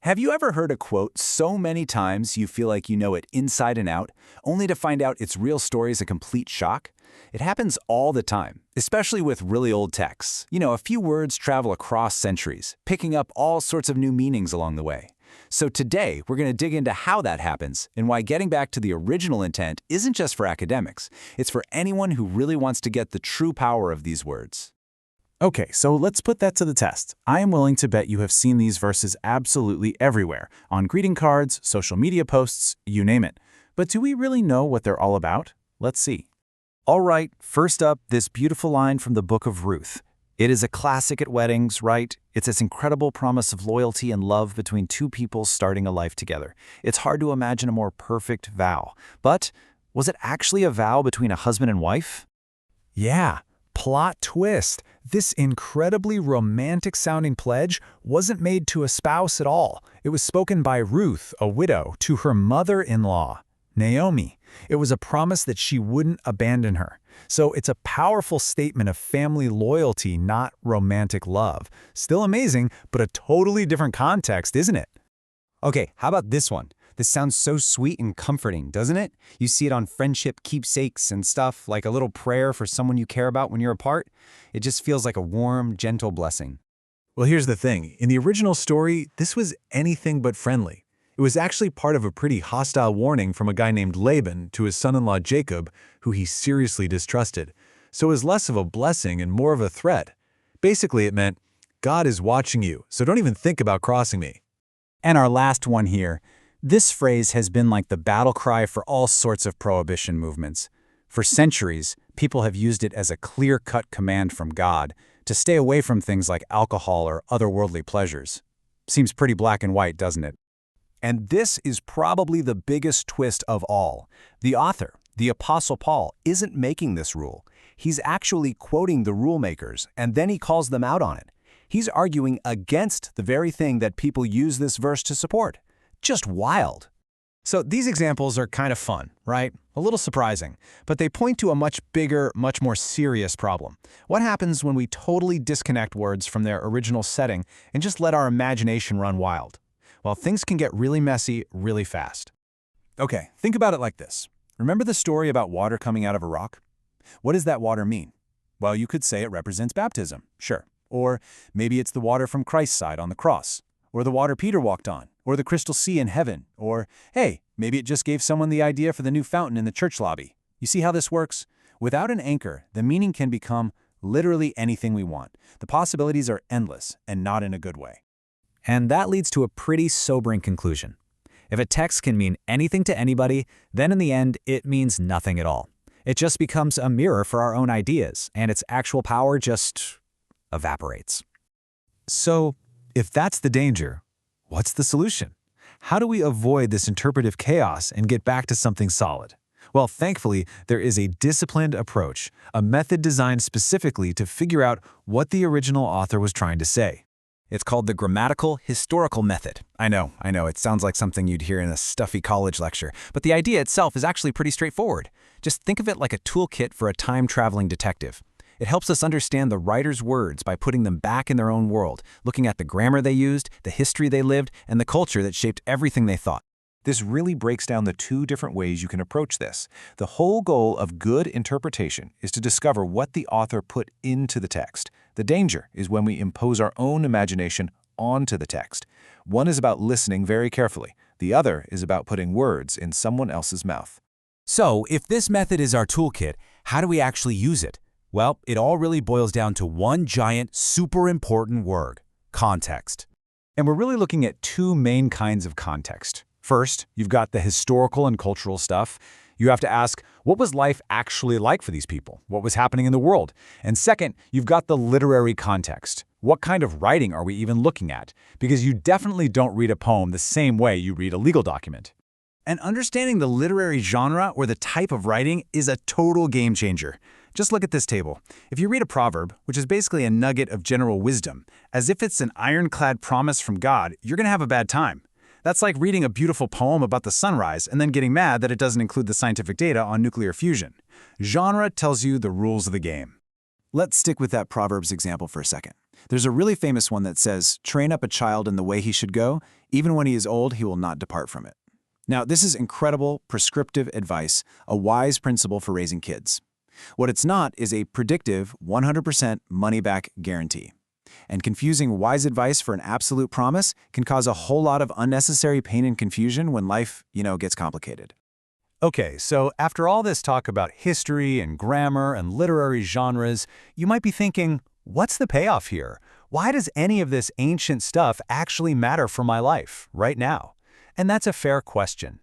Have you ever heard a quote so many times you feel like you know it inside and out, only to find out its real story is a complete shock? It happens all the time, especially with really old texts. A few words travel across centuries, picking up all sorts of new meanings along the way. So today, we're going to dig into how that happens and why getting back to the original intent isn't just for academics. It's for anyone who really wants to get the true power of these words. Okay, so let's put that to the test. I am willing to bet you have seen these verses absolutely everywhere, on greeting cards, social media posts, you name it. But do we really know what they're all about? Let's see. All right, first up, this beautiful line from the book of Ruth. It is a classic at weddings, right? It's this incredible promise of loyalty and love between two people starting a life together. It's hard to imagine a more perfect vow. But was it actually a vow between a husband and wife? Yeah. Plot twist. This incredibly romantic-sounding pledge wasn't made to a spouse at all. It was spoken by Ruth, a widow, to her mother-in-law, Naomi. It was a promise that she wouldn't abandon her. So it's a powerful statement of family loyalty, not romantic love. Still amazing, but a totally different context, isn't it? Okay, how about this one? This sounds so sweet and comforting, doesn't it? You see it on friendship keepsakes and stuff, like a little prayer for someone you care about when you're apart. It just feels like a warm, gentle blessing. Well, here's the thing. In the original story, this was anything but friendly. It was actually part of a pretty hostile warning from a guy named Laban to his son-in-law Jacob, who he seriously distrusted. So it was less of a blessing and more of a threat. Basically, it meant, God is watching you, so don't even think about crossing me. And our last one here. This phrase has been like the battle cry for all sorts of prohibition movements. For centuries, people have used it as a clear-cut command from God to stay away from things like alcohol or other worldly pleasures. Seems pretty black and white, doesn't it? And this is probably the biggest twist of all. The author, the Apostle Paul, isn't making this rule. He's actually quoting the rule makers, and then he calls them out on it. He's arguing against the very thing that people use this verse to support. Just wild. So these examples are kind of fun, right? A little surprising, but they point to a much bigger, much more serious problem. What happens when we totally disconnect words from their original setting and just let our imagination run wild? Well, things can get really messy really fast. Okay, think about it like this. Remember the story about water coming out of a rock? What does that water mean? Well, you could say it represents baptism, sure. Or maybe it's the water from Christ's side on the cross, or the water Peter walked on, or the crystal sea in heaven, or, hey, maybe it just gave someone the idea for the new fountain in the church lobby. You see how this works? Without an anchor, the meaning can become literally anything we want. The possibilities are endless, and not in a good way. And that leads to a pretty sobering conclusion. If a text can mean anything to anybody, then in the end, it means nothing at all. It just becomes a mirror for our own ideas, and its actual power just evaporates. So, if that's the danger, what's the solution? How do we avoid this interpretive chaos and get back to something solid? Well, thankfully, there is a disciplined approach, a method designed specifically to figure out what the original author was trying to say. It's called the grammatical historical method. I know, it sounds like something you'd hear in a stuffy college lecture, but the idea itself is actually pretty straightforward. Just think of it like a toolkit for a time-traveling detective. It helps us understand the writer's words by putting them back in their own world, looking at the grammar they used, the history they lived, and the culture that shaped everything they thought. This really breaks down the two different ways you can approach this. The whole goal of good interpretation is to discover what the author put into the text. The danger is when we impose our own imagination onto the text. One is about listening very carefully. The other is about putting words in someone else's mouth. So, if this method is our toolkit, how do we actually use it? Well, it all really boils down to one giant, super important word: context. And we're really looking at two main kinds of context. First, you've got the historical and cultural stuff. You have to ask, what was life actually like for these people? What was happening in the world? And second, you've got the literary context. What kind of writing are we even looking at? Because you definitely don't read a poem the same way you read a legal document. And understanding the literary genre or the type of writing is a total game changer. Just look at this table. If you read a proverb, which is basically a nugget of general wisdom, as if it's an ironclad promise from God, you're going to have a bad time. That's like reading a beautiful poem about the sunrise and then getting mad that it doesn't include the scientific data on nuclear fusion. Genre tells you the rules of the game. Let's stick with that Proverbs example for a second. There's a really famous one that says, "Train up a child in the way he should go. Even when he is old, he will not depart from it." Now, this is incredible, prescriptive advice, a wise principle for raising kids. What it's not is a predictive, 100% money-back guarantee. And confusing wise advice for an absolute promise can cause a whole lot of unnecessary pain and confusion when life, gets complicated. Okay, so after all this talk about history and grammar and literary genres, you might be thinking, what's the payoff here? Why does any of this ancient stuff actually matter for my life, right now? And that's a fair question.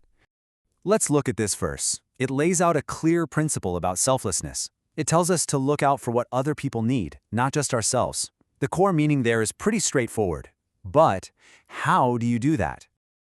Let's look at this verse. It lays out a clear principle about selflessness. It tells us to look out for what other people need, not just ourselves. The core meaning there is pretty straightforward. But how do you do that?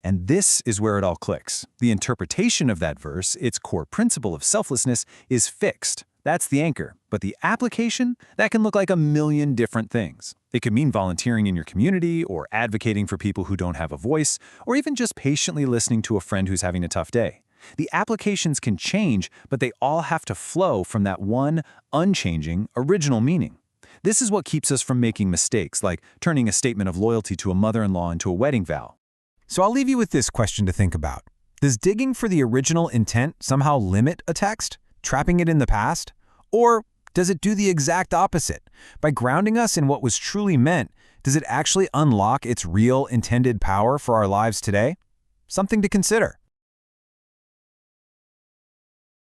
And this is where it all clicks. The interpretation of that verse, its core principle of selflessness, is fixed. That's the anchor. But the application, that can look like a million different things. It could mean volunteering in your community, or advocating for people who don't have a voice, or even just patiently listening to a friend who's having a tough day. The applications can change, but they all have to flow from that one, unchanging, original meaning. This is what keeps us from making mistakes, like turning a statement of loyalty to a mother-in-law into a wedding vow. So I'll leave you with this question to think about. Does digging for the original intent somehow limit a text, trapping it in the past? Or does it do the exact opposite? By grounding us in what was truly meant, does it actually unlock its real intended power for our lives today? Something to consider.